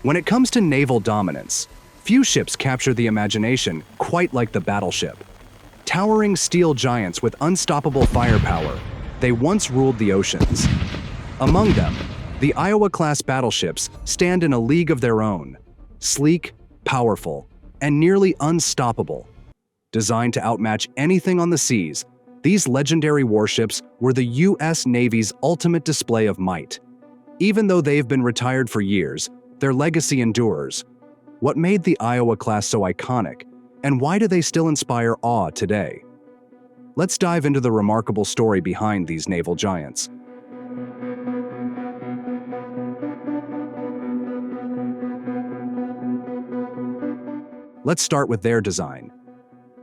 When it comes to naval dominance, few ships capture the imagination quite like the battleship. Towering steel giants with unstoppable firepower, they once ruled the oceans. Among them, the Iowa-class battleships stand in a league of their own, sleek, powerful, and nearly unstoppable. Designed to outmatch anything on the seas, these legendary warships were the U.S. Navy's ultimate display of might. Even though they've been retired for years, their legacy endures. What made the Iowa-class so iconic, and why do they still inspire awe today? Let's dive into the remarkable story behind these naval giants. Let's start with their design.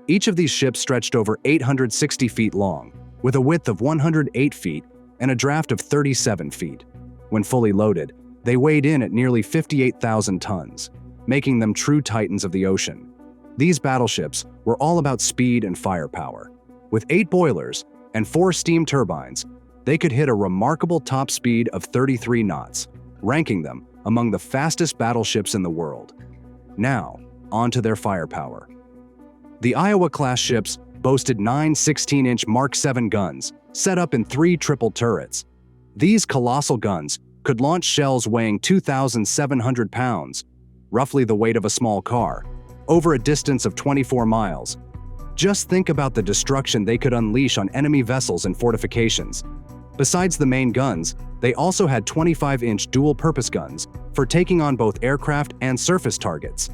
Each of these ships stretched over 860 feet long, with a width of 108 feet and a draft of 37 feet. When fully loaded, they weighed in at nearly 58,000 tons, making them true titans of the ocean. These battleships were all about speed and firepower. With 8 boilers and 4 steam turbines, they could hit a remarkable top speed of 33 knots, ranking them among the fastest battleships in the world. Now, on to their firepower. The Iowa-class ships boasted 9 16-inch Mark 7 guns, set up in 3 triple turrets. These colossal guns could launch shells weighing 2,700 pounds, roughly the weight of a small car, over a distance of 24 miles. Just think about the destruction they could unleash on enemy vessels and fortifications. Besides the main guns, they also had 25-inch dual-purpose guns for taking on both aircraft and surface targets.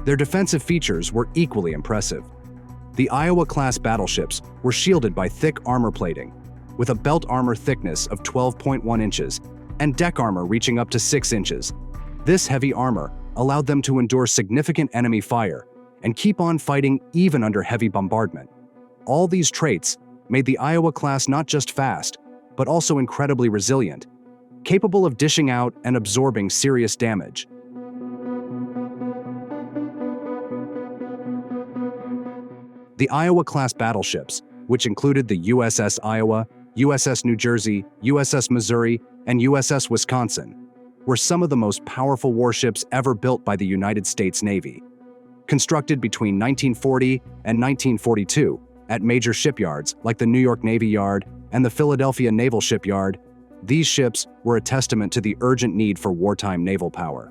Their defensive features were equally impressive. The Iowa-class battleships were shielded by thick armor plating, with a belt armor thickness of 12.1 inches and deck armor reaching up to 6 inches. This heavy armor allowed them to endure significant enemy fire and keep on fighting even under heavy bombardment. All these traits made the Iowa-class not just fast, but also incredibly resilient, capable of dishing out and absorbing serious damage. The Iowa-class battleships, which included the USS Iowa, USS New Jersey, USS Missouri, and USS Wisconsin, were some of the most powerful warships ever built by the United States Navy. Constructed between 1940 and 1942 at major shipyards like the New York Navy Yard and the Philadelphia Naval Shipyard, these ships were a testament to the urgent need for wartime naval power.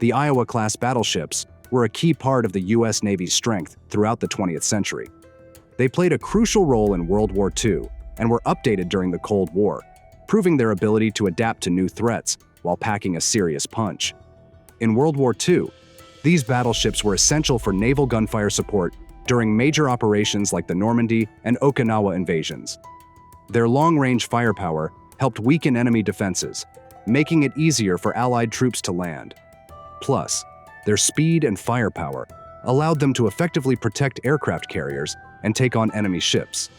The Iowa-class battleships were a key part of the U.S. Navy's strength throughout the 20th century. They played a crucial role in World War II and were updated during the Cold War, proving their ability to adapt to new threats while packing a serious punch. In World War II, these battleships were essential for naval gunfire support during major operations like the Normandy and Okinawa invasions. Their long-range firepower helped weaken enemy defenses, making it easier for Allied troops to land. Plus, their speed and firepower allowed them to effectively protect aircraft carriers and take on enemy ships.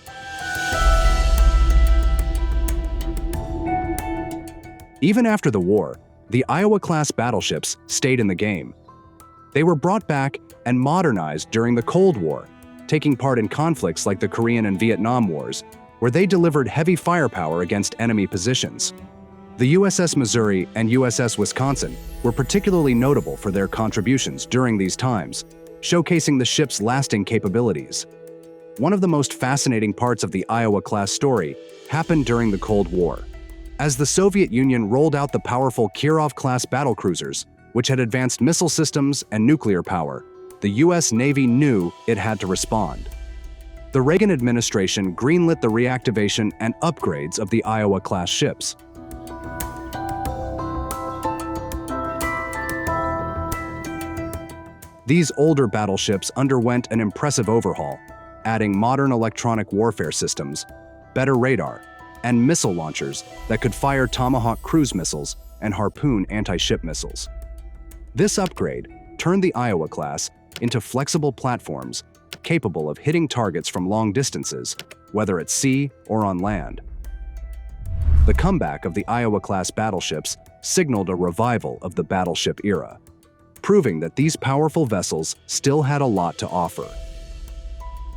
Even after the war, the Iowa-class battleships stayed in the game. They were brought back and modernized during the Cold War, taking part in conflicts like the Korean and Vietnam Wars, where they delivered heavy firepower against enemy positions. The USS Missouri and USS Wisconsin were particularly notable for their contributions during these times, showcasing the ship's lasting capabilities. One of the most fascinating parts of the Iowa-class story happened during the Cold War. As the Soviet Union rolled out the powerful Kirov-class battlecruisers, which had advanced missile systems and nuclear power, the U.S. Navy knew it had to respond. The Reagan administration greenlit the reactivation and upgrades of the Iowa-class ships. These older battleships underwent an impressive overhaul, adding modern electronic warfare systems, better radar, and missile launchers that could fire Tomahawk cruise missiles and Harpoon anti-ship missiles. This upgrade turned the Iowa class into flexible platforms capable of hitting targets from long distances, whether at sea or on land. The comeback of the Iowa-class battleships signaled a revival of the battleship era. proving that these powerful vessels still had a lot to offer.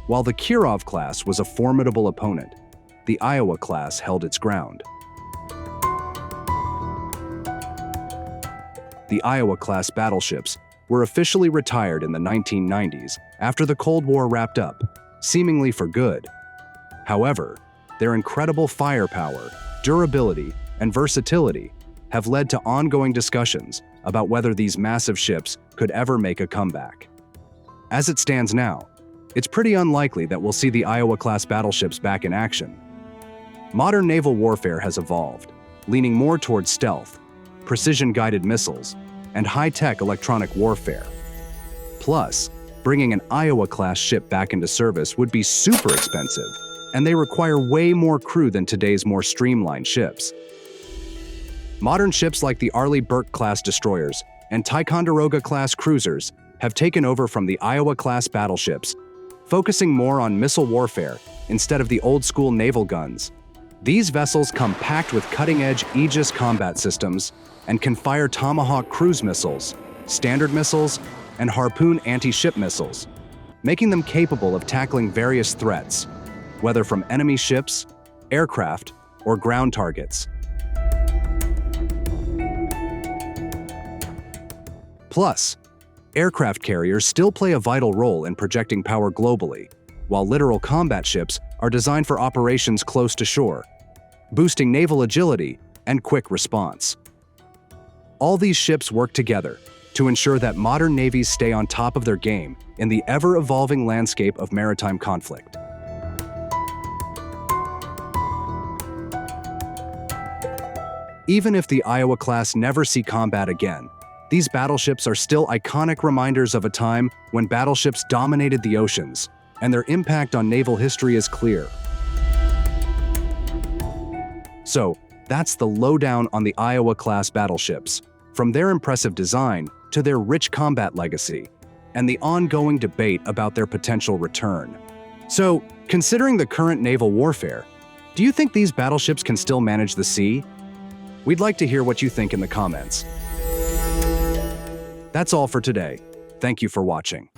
While the Kirov class was a formidable opponent, the Iowa class held its ground. The Iowa-class battleships were officially retired in the 1990s after the Cold War wrapped up, seemingly for good. However, their incredible firepower, durability, and versatility have led to ongoing discussions about whether these massive ships could ever make a comeback. As it stands now, it's pretty unlikely that we'll see the Iowa-class battleships back in action. Modern naval warfare has evolved, leaning more towards stealth, precision-guided missiles, and high-tech electronic warfare. Plus, bringing an Iowa-class ship back into service would be super expensive, and they require way more crew than today's more streamlined ships. Modern ships like the Arleigh Burke-class destroyers and Ticonderoga-class cruisers have taken over from the Iowa-class battleships, focusing more on missile warfare instead of the old-school naval guns. These vessels come packed with cutting-edge Aegis combat systems and can fire Tomahawk cruise missiles, Standard missiles, and Harpoon anti-ship missiles, making them capable of tackling various threats, whether from enemy ships, aircraft, or ground targets. Plus, aircraft carriers still play a vital role in projecting power globally, while littoral combat ships are designed for operations close to shore, boosting naval agility and quick response. All these ships work together to ensure that modern navies stay on top of their game in the ever-evolving landscape of maritime conflict. Even if the Iowa class never see combat again, these battleships are still iconic reminders of a time when battleships dominated the oceans, and their impact on naval history is clear. So, that's the lowdown on the Iowa-class battleships, from their impressive design to their rich combat legacy, and the ongoing debate about their potential return. So, considering the current naval warfare, do you think these battleships can still manage the sea? We'd like to hear what you think in the comments. That's all for today. Thank you for watching.